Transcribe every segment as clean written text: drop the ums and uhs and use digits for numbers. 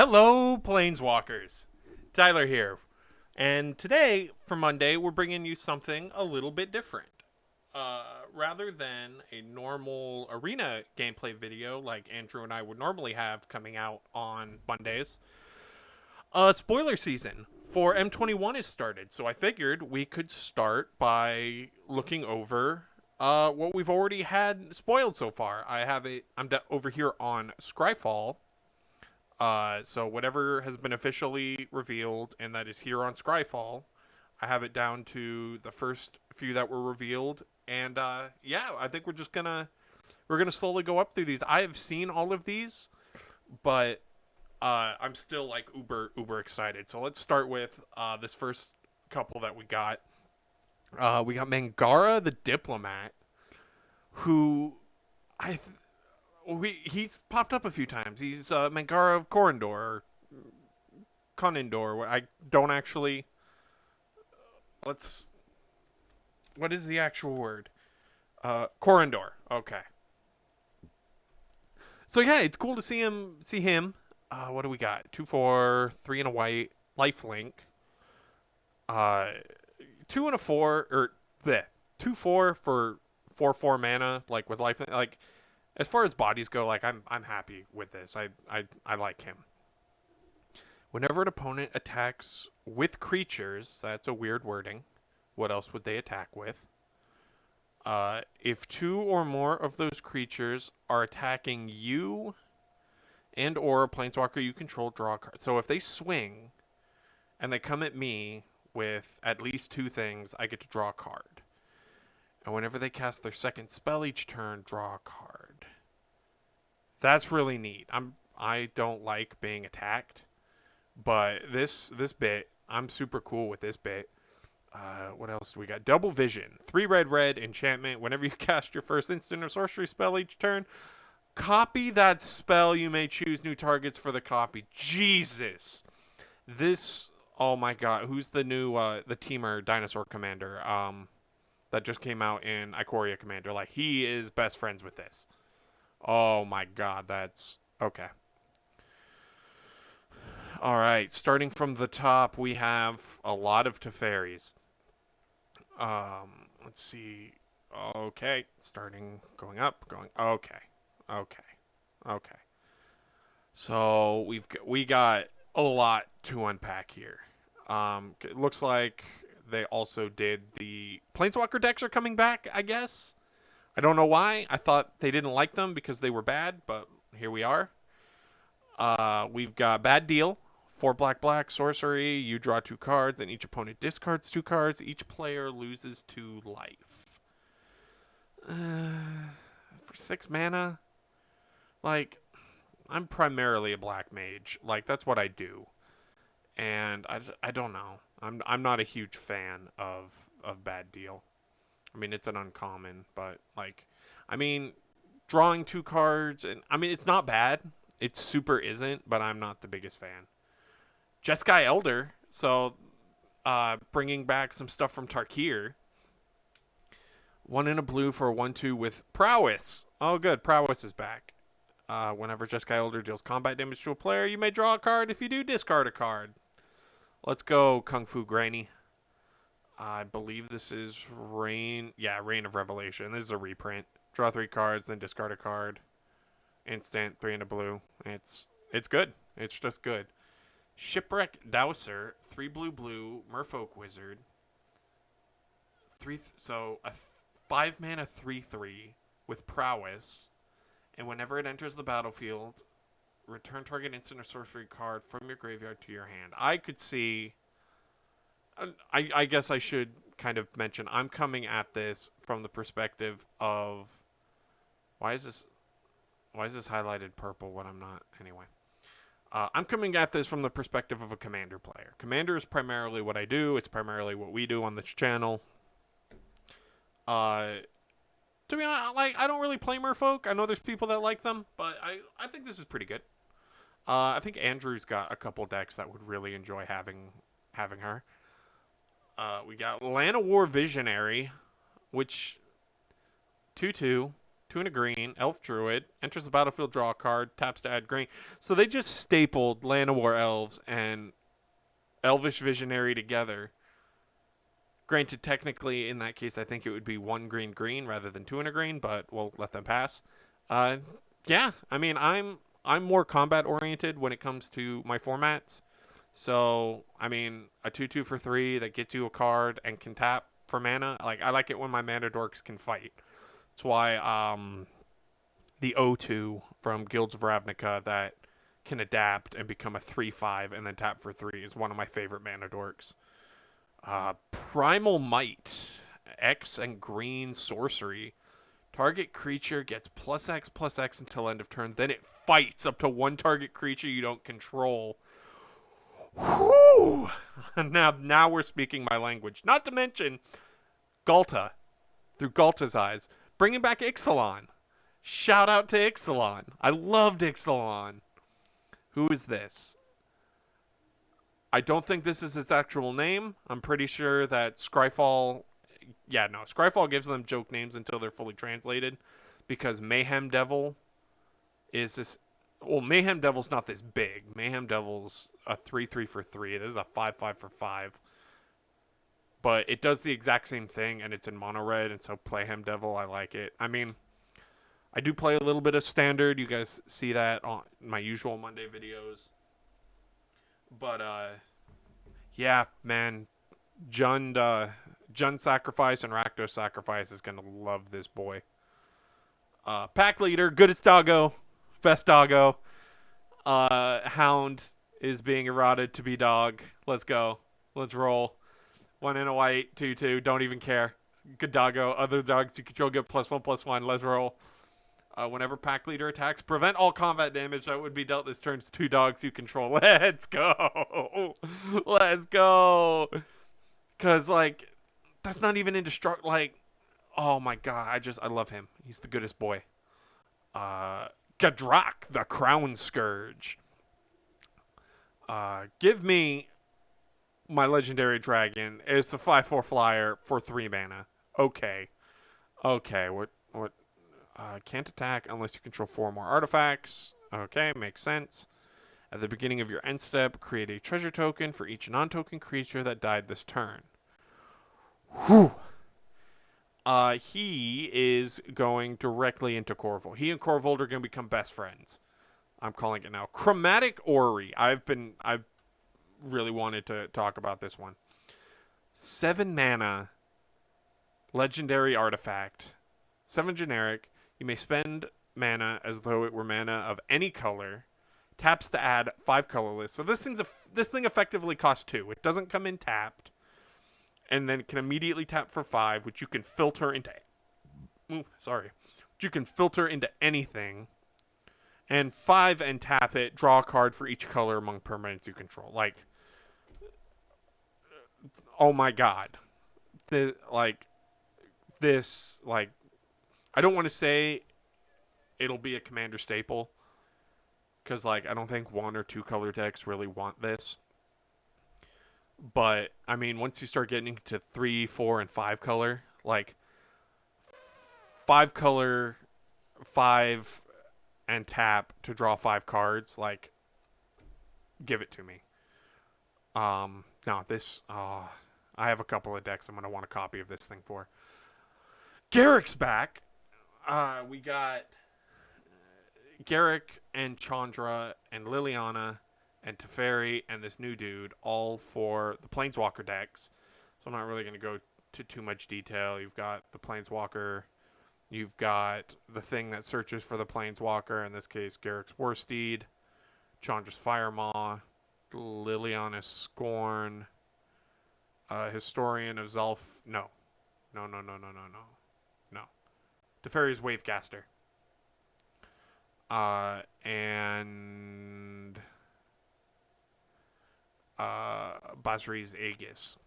Hello, Planeswalkers. Tyler here. And today, for Monday, we're bringing you something a little bit different. Rather than a normal arena gameplay video like Andrew and I would normally have coming out on Mondays, spoiler season for M21 is started. So I figured we could start by looking over what we've already had spoiled so far. I'm over here on Scryfall. So whatever has been officially revealed, and that is here on Scryfall, I have it down to the first few that were revealed, and yeah, I think we're gonna slowly go up through these. I have seen all of these, but I'm still like uber excited. So let's start with this first couple that we got. We got Mangara the Diplomat, who I he's popped up a few times. He's Mangara of Corindor, or Conindor. I don't actually. Let's. What is the actual word? Corindor. Okay. So yeah, it's cool to see him. See him. What do we got? 2/4, 3 and a white, lifelink. Uh, 2 and a 4, or the 2/4 for 4/4 mana, like with lifelink. Like as far as bodies go, like I'm happy with this. I like him. Whenever an opponent attacks with creatures, that's a weird wording. What else would they attack with? If two or more of those creatures are attacking you and or a planeswalker you control, draw a card. So if they swing and they come at me with at least two things, I get to draw a card. And whenever they cast their second spell each turn, draw a card. That's really neat. I don't like being attacked, but this bit, I'm super cool with this bit. What else do we got? Double Vision. 3 red enchantment. Whenever you cast your first instant or sorcery spell each turn, copy that spell. You may choose new targets for the copy. Jesus. This, oh my god. Who's the new, the Teamer Dinosaur Commander, that just came out in Ikoria Commander? Like, he is best friends with this. Oh my god, that's, okay. Alright, starting from the top, we have a lot of Teferis. Let's see. Okay, going up, okay, okay. So we got a lot to unpack here. It looks like they also did the Planeswalker decks are coming back, I guess. I don't know why. I thought they didn't like them because they were bad, but here we are. We've got Bad Deal. 4 black sorcery. You draw 2 cards, and each opponent discards 2 cards. Each player loses 2 life. For 6 mana, like, I'm primarily a black mage. Like, that's what I do, and I don't know. I'm not a huge fan of Bad Deal. I mean, it's an uncommon, but like, I mean, drawing 2 cards, and I mean, it's not bad. It super isn't, but I'm not the biggest fan. Jeskai Elder, so bringing back some stuff from Tarkir. 1 in a blue for a 1/2 with Prowess. Oh, good. Prowess is back. Whenever Jeskai Elder deals combat damage to a player, you may draw a card. If you do, discard a card. Let's go, Kung Fu Granny. I believe this is Reign. Yeah, Reign of Revelation. This is a reprint. Draw 3 cards, then discard a card. Instant, 3 in a blue. It's good. It's just good. Shipwreck Dowser, 3 blue, Merfolk Wizard. So a 5 mana 3/3 with Prowess, and whenever it enters the battlefield, return target instant or sorcery card from your graveyard to your hand. I could see. I guess I should kind of mention I'm coming at this from the perspective of why is this highlighted purple when I'm not anyway. I'm coming at this from the perspective of a Commander player. Commander is primarily what I do. It's primarily what we do on this channel. To be honest, like, I don't really play Merfolk. I know there's people that like them, but I think this is pretty good. I think Andrew's got a couple decks that would really enjoy having her. We got Llanowar Visionary, which 2/2 2 and a green, Elf Druid, enters the battlefield, draw a card, taps to add green. So they just stapled Llanowar Elves and Elvish Visionary together. Granted, technically, in that case, I think it would be 1 green green rather than 2 and a green, but we'll let them pass. Yeah, I mean, I'm more combat oriented when it comes to my formats. So, I mean, a 2/2 for 3 that gets you a card and can tap for mana. Like, I like it when my mana dorks can fight. That's why the O2 from Guilds of Ravnica that can adapt and become a 3/5 and then tap for 3 is one of my favorite mana dorks. Primal Might, X and green sorcery. Target creature gets +X/+X until end of turn. Then it fights up to 1 target creature you don't control. Whew! Now we're speaking my language. Not to mention Galta, through Galta's eyes, bringing back Ixalan. Shout out to Ixalan. I loved Ixalan. Who is this? I don't think this is its actual name. I'm pretty sure that Scryfall... Yeah, no. Scryfall gives them joke names until they're fully translated. Because Mayhem Devil is this... Well, Mayhem Devil's not this big. Mayhem Devil's a 3/3 for 3. This is a 5/5 for 5. But it does the exact same thing, and it's in mono red, and so Playhem Devil, I like it. I mean, I do play a little bit of Standard. You guys see that on my usual Monday videos. But, yeah, man. Jund Sacrifice and Rakdos Sacrifice is going to love this boy. Pack Leader, goodest doggo. Best doggo. Hound is being eroded to be dog. Let's go. Let's roll. 1 and a white, 2/2. Don't even care. Good doggo. Other dogs you control get +1/+1. Let's roll. Whenever Pack Leader attacks, prevent all combat damage that would be dealt this turn's 2 dogs you control. Let's go. Let's go. Because, like, that's not even indestructible. Like, oh my god. I love him. He's the goodest boy. Gadrak, the Crown Scourge. Give me my legendary dragon. It's the 5/4 flyer for 3 mana. Okay. What? Can't attack unless you control 4 more artifacts. Okay, makes sense. At the beginning of your end step, create a treasure token for each non-token creature that died this turn. Whew. He is going directly into Korvold. He and Korvold are going to become best friends. I'm calling it now. Chromatic Ori. I've really wanted to talk about this one. 7 mana, legendary artifact. 7 generic. You may spend mana as though it were mana of any color. Taps to add 5 colorless. So this thing effectively costs 2. It doesn't come in tapped. And then it can immediately tap for 5, which you can filter into... Which you can filter into anything. And 5 and tap it, draw a card for each color among permanents you control. Like, oh my god. I don't want to say it'll be a commander staple. Because, like, I don't think 1 or 2 color decks really want this. But, I mean, once you start getting into 3, 4, and 5 color, like, 5 color, 5, and tap to draw 5 cards, like, give it to me. Now, this, I have a couple of decks I'm going to want a copy of this thing for. Garruk's back. We got Garruk and Chandra and Liliana and Teferi and this new dude, all for the Planeswalker decks. So I'm not really going to go to too much detail. You've got the Planeswalker. You've got the thing that searches for the Planeswalker, in this case, Garruk's Warsteed, Chandra's Firemaw, Liliana's Scorn, Historian of Zelf. No. Teferi's Wavecaster. And Basri's Aegis.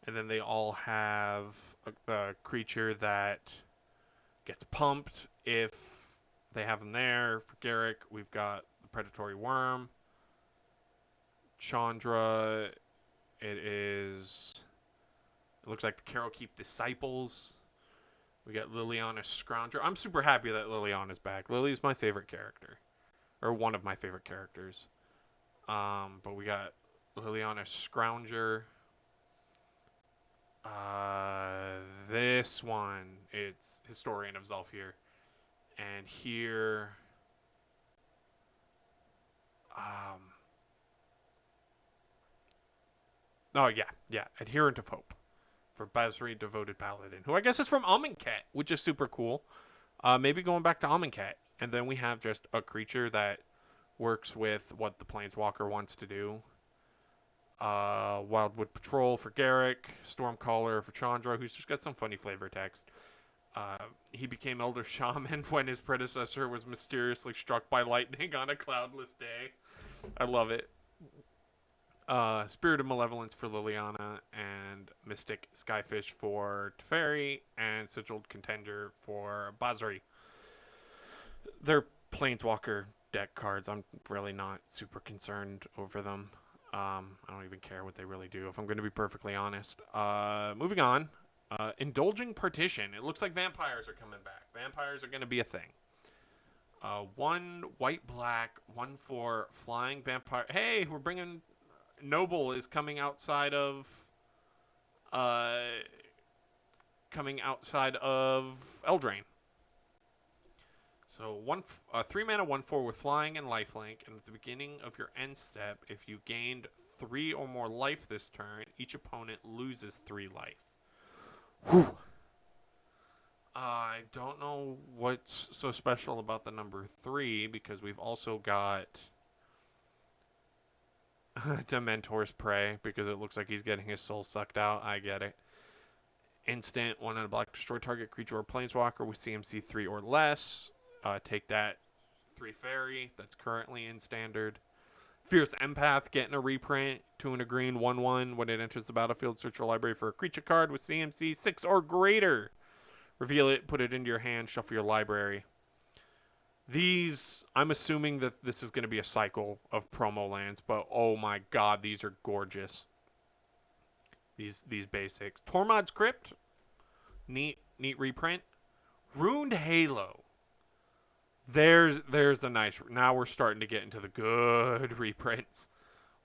And then they all have the creature that gets pumped if they have them there. For Garruk, we've got the Predatory Worm. Chandra, it looks like the Carol Keep Disciples. We got Liliana Scrounger. I'm super happy that Liliana's back. Lily's my favorite character, or one of my favorite characters. But we got Liliana Scrounger. This one, it's Historian of Zhalfir. And here, oh yeah, Adherent of Hope for Basri, Devoted Paladin, who I guess is from Amonkhet, which is super cool. Maybe going back to Amonkhet, and then we have just a creature that works with what the Planeswalker wants to do. Wildwood Patrol for Garruk, Stormcaller for Chandra, who's just got some funny flavor text. He became Elder Shaman when his predecessor was mysteriously struck by lightning on a cloudless day. I love it. Spirit of Malevolence for Liliana, and Mystic Skyfish for Teferi, and Sigiled Contender for Basri. They're Planeswalker deck cards. I'm really not super concerned over them. I don't even care what they really do, if I'm going to be perfectly honest. Moving on. Indulging Partition. It looks like vampires are coming back. Vampires are going to be a thing. 1 white-black, 1/4 flying vampire. Hey, we're bringing... Noble is coming outside of... Eldraine. So 3 mana 1/4 with flying and lifelink, and at the beginning of your end step, if you gained 3 or more life this turn, each opponent loses 3 life. Whew. I don't know what's so special about the number 3, because we've also got Dementor's Prey, because it looks like he's getting his soul sucked out. I get it. Instant, 1 and a black, destroy target creature or planeswalker with CMC 3 or less. Take that 3 fairy that's currently in standard. Fierce Empath getting a reprint. 2 and a green, 1/1. When it enters the battlefield, search your library for a creature card with CMC 6 or greater. Reveal it, put it into your hand, shuffle your library. These, I'm assuming that this is going to be a cycle of promo lands, but oh my god, these are gorgeous. These basics. Tormod's Crypt, neat reprint. Ruined Halo. There's a nice... Now we're starting to get into the good reprints.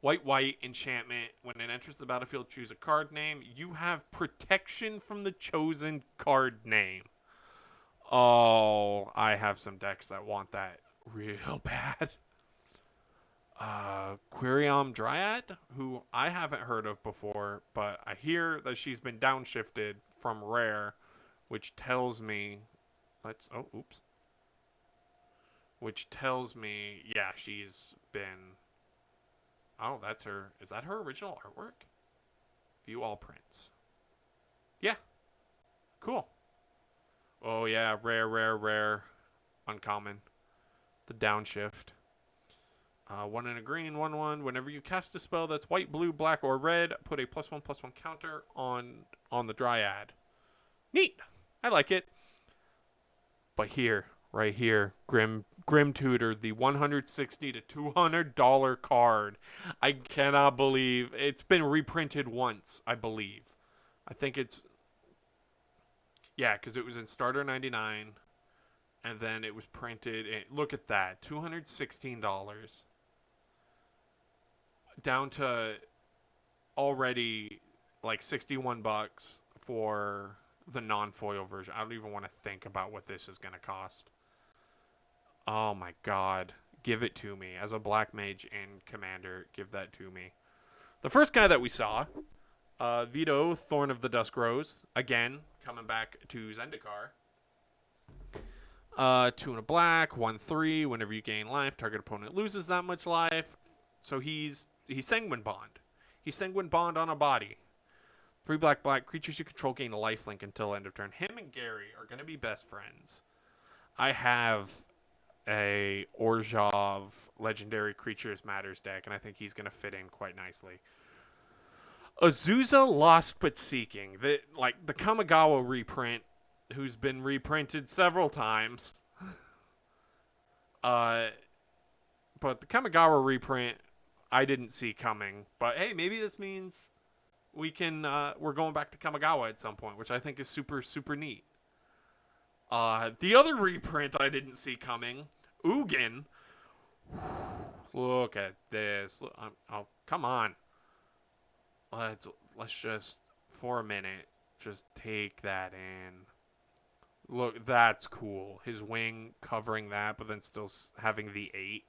White enchantment. When it enters the battlefield, choose a card name. You have protection from the chosen card name. Oh, I have some decks that want that real bad. Quirion Dryad, who I haven't heard of before, but I hear that she's been downshifted from Rare, which tells me... Which tells me, yeah, she's been... Oh, that's her... Is that her original artwork? View all prints. Yeah. Cool. Oh, yeah, rare. Uncommon. The downshift. 1 and a green, 1/1. Whenever you cast a spell that's white, blue, black, or red, put a +1/+1 counter on the Dryad. Neat. I like it. But here, right here, Grim Tutor, the $160 to $200 card. I cannot believe it's been reprinted once, I believe. I think it's... Yeah, because it was in Starter 99, and then it was printed... Look at that, $216. Down to already like $61 for the non-foil version. I don't even want to think about what this is going to cost. Oh my god. Give it to me. As a black mage and commander, give that to me. The first guy that we saw, Vito, Thorn of the Dusk Rose. Again, coming back to Zendikar. 2 and a black, 1/3. Whenever you gain life, target opponent loses that much life. So he's Sanguine Bond. He's Sanguine Bond on a body. 3 black, creatures you control gain a lifelink until end of turn. Him and Gary are going to be best friends. I have a Orzhov Legendary Creatures Matters deck, and I think he's going to fit in quite nicely. Azusa Lost But Seeking. The Kamigawa reprint, who's been reprinted several times. But the Kamigawa reprint, I didn't see coming. But hey, maybe this means we're going back to Kamigawa at some point, which I think is super, super neat. The other reprint I didn't see coming, Ugin. Look at this. Oh, come on. Let's just for a minute just take that in. Look, that's cool. His wing covering that, but then still having the 8.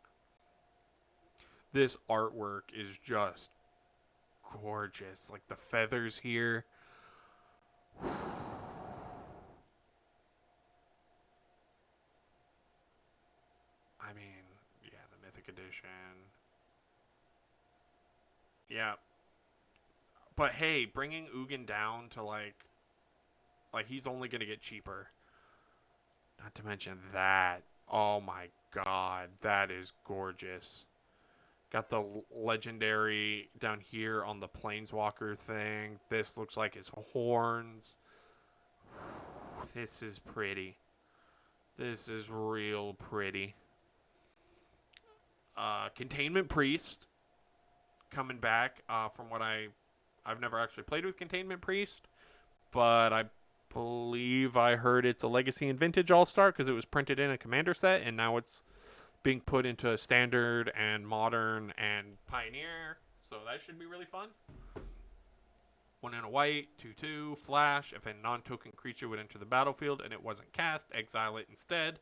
This artwork is just gorgeous. Like the feathers here. I mean, yeah, the Mythic Edition. Yeah. But hey, bringing Ugin down to like he's only going to get cheaper. Not to mention that. Oh my god, that is gorgeous. Got the legendary down here on the Planeswalker thing. This looks like his horns. This is pretty. This is real pretty. Containment Priest coming back. From what I've never actually played with Containment Priest, but I believe I heard it's a Legacy and Vintage All-Star because it was printed in a Commander set, and now it's being put into a Standard and Modern and Pioneer, so that should be really fun. 1 and a white, 2/2, flash. If a non-token creature would enter the battlefield and it wasn't cast, exile it instead.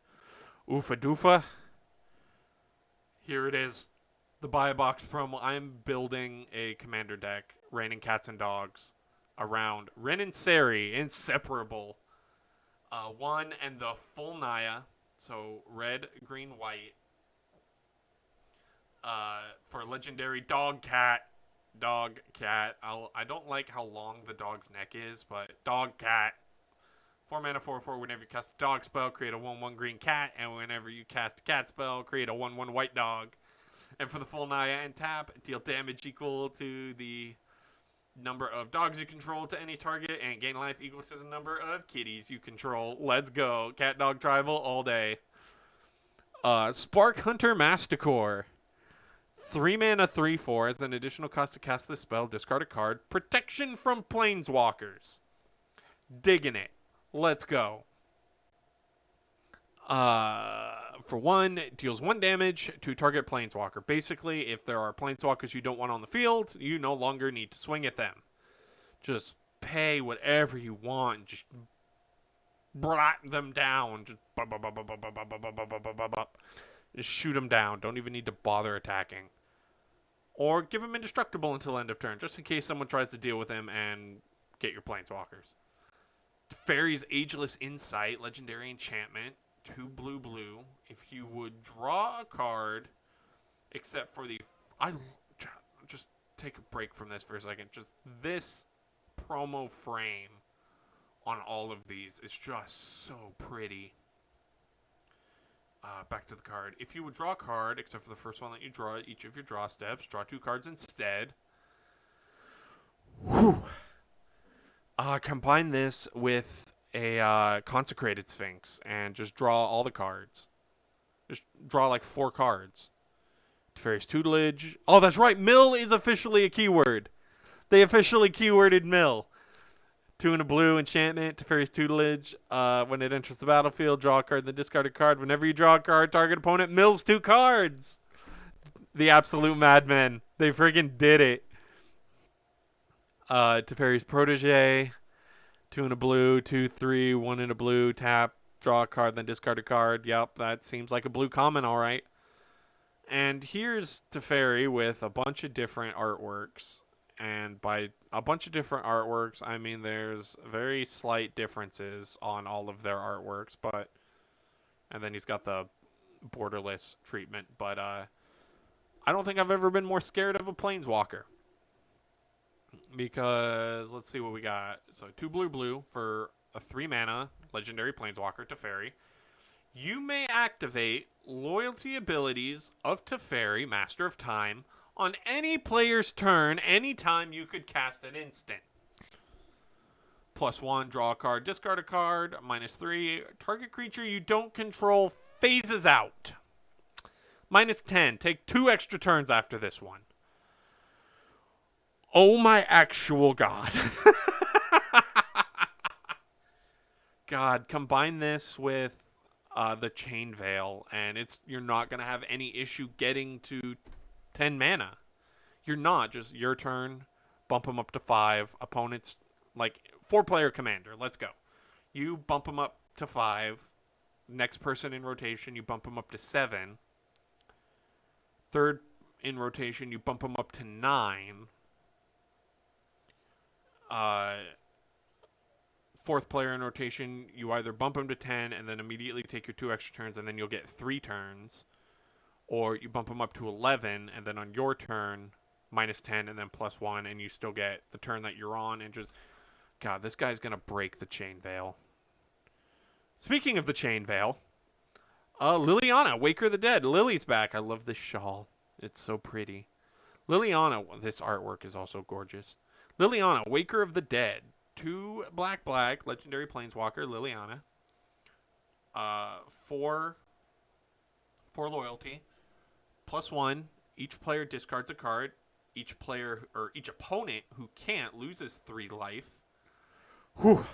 Oofa doofa. Here it is. The Buy a Box promo. I'm building a Commander deck, Raining Cats and Dogs, around Ren and Seri, Inseparable. 1 and the full Naya. So red, green, white. For legendary Dog Cat. I don't like how long the dog's neck is, but Dog Cat. 4 mana, 4/4. Whenever you cast a dog spell, create a 1/1 green cat. And whenever you cast a cat spell, create a 1/1 white dog. And for the full Naya and tap, deal damage equal to the number of dogs you control to any target, and gain life equal to the number of kitties you control. Let's go. Cat Dog Tribal all day. Spark Hunter Masticore. 3 mana, 3/4. As an additional cost to cast this spell, discard a card. Protection from Planeswalkers. Digging it. Let's go. For 1, it deals 1 damage to target Planeswalker. Basically, if there are Planeswalkers you don't want on the field, you no longer need to swing at them. Just pay whatever you want. Just brat them down. Just shoot them down. Don't even need to bother attacking. Or give him indestructible until end of turn, just in case someone tries to deal with him and get your Planeswalkers. Fairy's Ageless Insight, legendary enchantment. 2 blue. If you would draw a card, except for the... I just take a break from this for a second. Just this promo frame on all of these is just so pretty. Back to the card. If you would draw a card, except for the first one that you draw at each of your draw steps, draw 2 cards instead. Whew. Combine this with a Consecrated Sphinx and just draw all the cards. Just draw like 4 cards. Teferi's Tutelage. Oh, that's right. Mill is officially a keyword. They officially keyworded Mill. 2 and a blue enchantment. Teferi's Tutelage. When it enters the battlefield, draw a card, then discard a card. Whenever you draw a card, target opponent mills 2 cards. The absolute madmen. They friggin' did it. Teferi's Protege. 2 and a blue, 2/3, 1 and a blue, tap, draw a card, then discard a card. Yep, that seems like a blue common, all right. And here's Teferi with a bunch of different artworks. And by a bunch of different artworks, I mean there's very slight differences on all of their artworks, but... And then he's got the borderless treatment, but I don't think I've ever been more scared of a Planeswalker. Because, let's see what we got. So, 2 blue for a 3 mana legendary Planeswalker, Teferi. You may activate loyalty abilities of Teferi, Master of Time, on any player's turn anytime you could cast an instant. +1, draw a card, discard a card. -3, target creature you don't control phases out. -10, take 2 extra turns after this one. Oh my actual god. God, combine this with the Chain Veil, and you're not gonna have any issue getting to 10 mana. You're not. Just your turn, bump them up to 5. Opponents, like 4-player commander. Let's go. You bump them up to 5. Next person in rotation, you bump them up to 7. Third in rotation, you bump them up to 9. Fourth player in rotation, you either bump them to 10 and then immediately take your 2 extra turns, and then you'll get 3 turns. Or you bump them up to 11, and then on your turn, minus 10 and then plus 1, and you still get the turn that you're on. And just, God, this guy's going to break the Chain Veil. Speaking of the Chain Veil, Liliana, Waker of the Dead. Lily's back. I love this shawl. It's so pretty. Liliana, this artwork is also gorgeous. Liliana, Waker of the Dead. 2 black, legendary planeswalker, Liliana. 4 loyalty. Plus 1. Each player discards a card. Each player, or each opponent who can't, loses 3 life. Whew.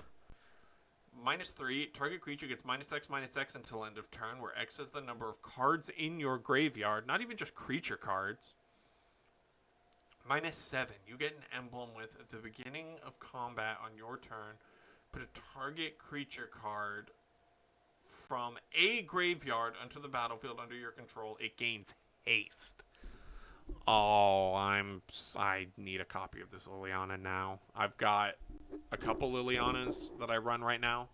Minus 3. Target creature gets -X until end of turn, where X is the number of cards in your graveyard. Not even just creature cards. -7. You get an emblem with, at the beginning of combat on your turn, put a target creature card from a graveyard onto the battlefield under your control. It gains haste. Oh, I need a copy of this Liliana now. I've got a couple Lilianas that I run right now.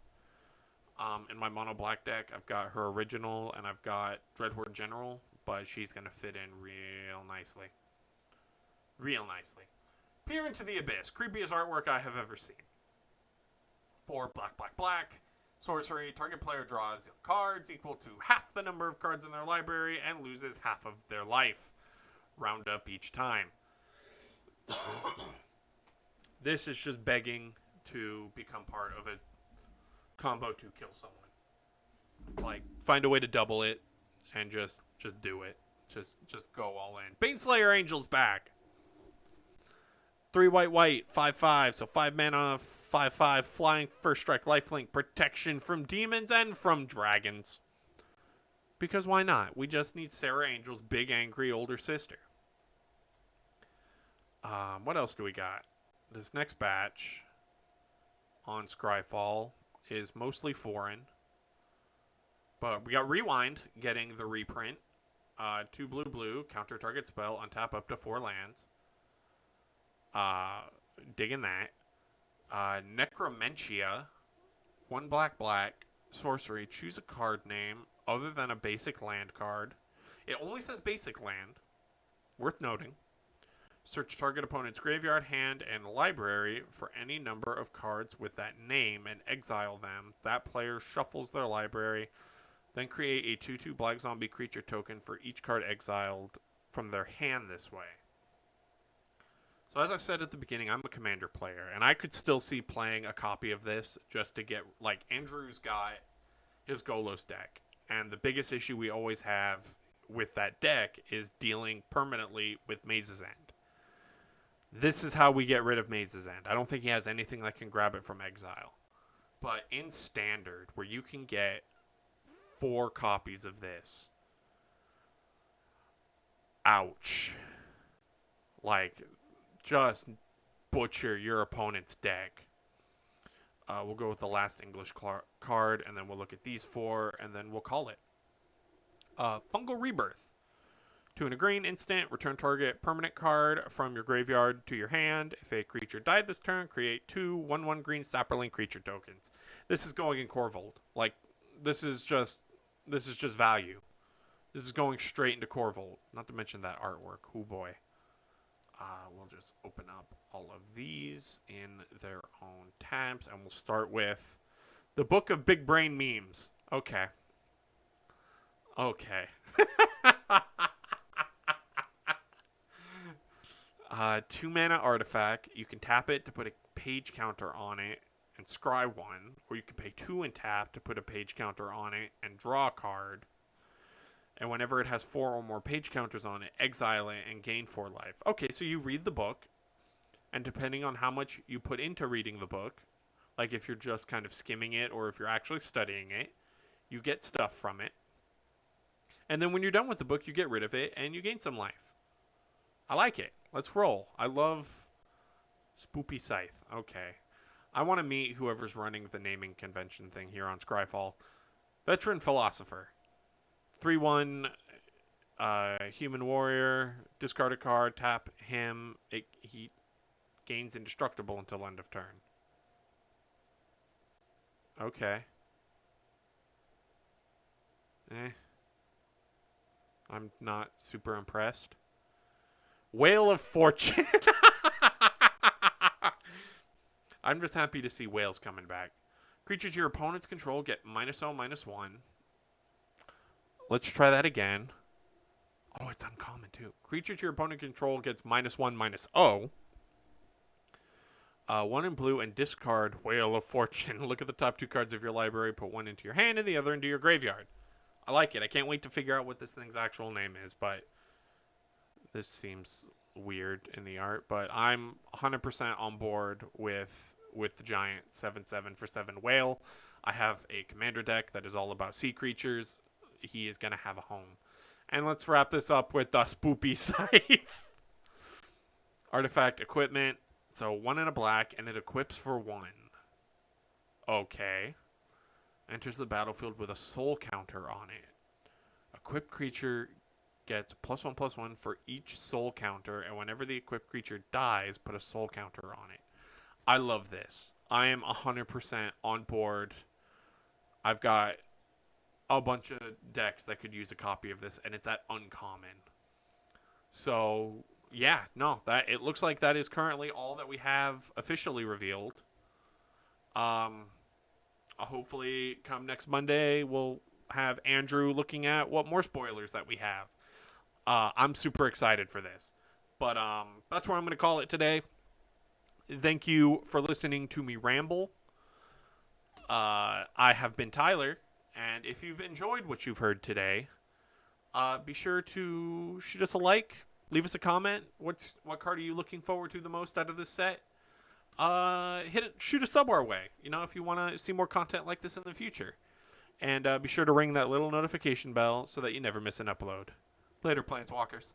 In my mono black deck, I've got her original and I've got Dreadhorde General, but she's gonna fit in real nicely. Real nicely. Peer into the Abyss. Creepiest artwork I have ever seen. 4 black. Sorcery. Target player draws cards equal to half the number of cards in their library and loses half of their life. Round up each time. This is just begging to become part of a combo to kill someone. Like, find a way to double it and just do it. Just go all in. Baneslayer Angel's back. 3 white, 5/5, so 5 mana, 5/5, flying, first strike, lifelink, protection from demons and from dragons. Because why not? We just need Serra Angel's big, angry older sister. What else do we got? This next batch on Scryfall is mostly foreign. But we got Rewind getting the reprint. 2 blue, counter target spell, untap up to 4 lands. Digging that. Necromentia, 1 black, sorcery, choose a card name other than a basic land card. It only says basic land. Worth noting. Search target opponent's graveyard, hand, and library for any number of cards with that name and exile them. That player shuffles their library, then create a 2/2 black zombie creature token for each card exiled from their hand this way. So as I said at the beginning, I'm a commander player, and I could still see playing a copy of this just to get, like, Andrew's got his Golos deck, and the biggest issue we always have with that deck is dealing permanently with Maze's End. This is how we get rid of Maze's End. I don't think he has anything that can grab it from exile. But in Standard, where you can get 4 copies of this, ouch. Like, just butcher your opponent's deck. We'll go with the last English card, and then we'll look at these 4, and then we'll call it. Fungal Rebirth. 2 and a green, instant, return target permanent card from your graveyard to your hand. If a creature died this turn, create 2 1/1 green Saproling creature tokens. This is going in Korvold. Like, this is just value. This is going straight into Korvold. Not to mention that artwork. Oh boy. We'll just open up all of these in their own tabs, and we'll start with the Book of Big Brain Memes. Okay. 2 mana artifact. You can tap it to put a page counter on it and scry 1, or you can pay 2 and tap to put a page counter on it and draw a card. And whenever it has 4 or more page counters on it, exile it and gain 4 life. Okay, so you read the book, and depending on how much you put into reading the book, Like if you're just kind of skimming it or if you're actually studying it, you get stuff from it. And then when you're done with the book, you get rid of it and you gain some life. I like it. Let's roll. I love Spoopy Scythe. Okay. I want to meet whoever's running the naming convention thing here on Scryfall. Veteran Philosopher. 3/1 human warrior. Discard a card. Tap him. He gains indestructible until end of turn. Okay. I'm not super impressed. Whale of Fortune. I'm just happy to see whales coming back. Creatures your opponents control get -0/-1. Let's try that again. Oh, it's uncommon too. Creatures your opponent control gets -1/-0. 1 in blue and discard Whale of Fortune. Look at the top 2 cards of your library. Put one into your hand and the other into your graveyard. I like it. I can't wait to figure out what this thing's actual name is, but this seems weird in the art. But I'm 100% on board with the giant 7/7 for 7 whale. I have a commander deck that is all about sea creatures. He is going to have a home. And let's wrap this up with the Spoopy Scythe. Artifact equipment. So 1 in a black, and it equips for 1. Okay. Enters the battlefield with a soul counter on it. Equipped creature gets +1/+1 for each soul counter, and whenever the equipped creature dies, put a soul counter on it. I love this. I am 100% on board. I've got a bunch of decks that could use a copy of this, and it's at uncommon. So, yeah, no, that it looks like that is currently all that we have officially revealed. Hopefully, come next Monday, we'll have Andrew looking at what more spoilers that we have. I'm super excited for this. But that's where I'm going to call it today. Thank you for listening to me ramble. I have been Tyler, and if you've enjoyed what you've heard today, be sure to shoot us a like, leave us a comment. What card are you looking forward to the most out of this set? Shoot a sub our way, if you want to see more content like this in the future. And be sure to ring that little notification bell so that you never miss an upload. Later, Planeswalkers.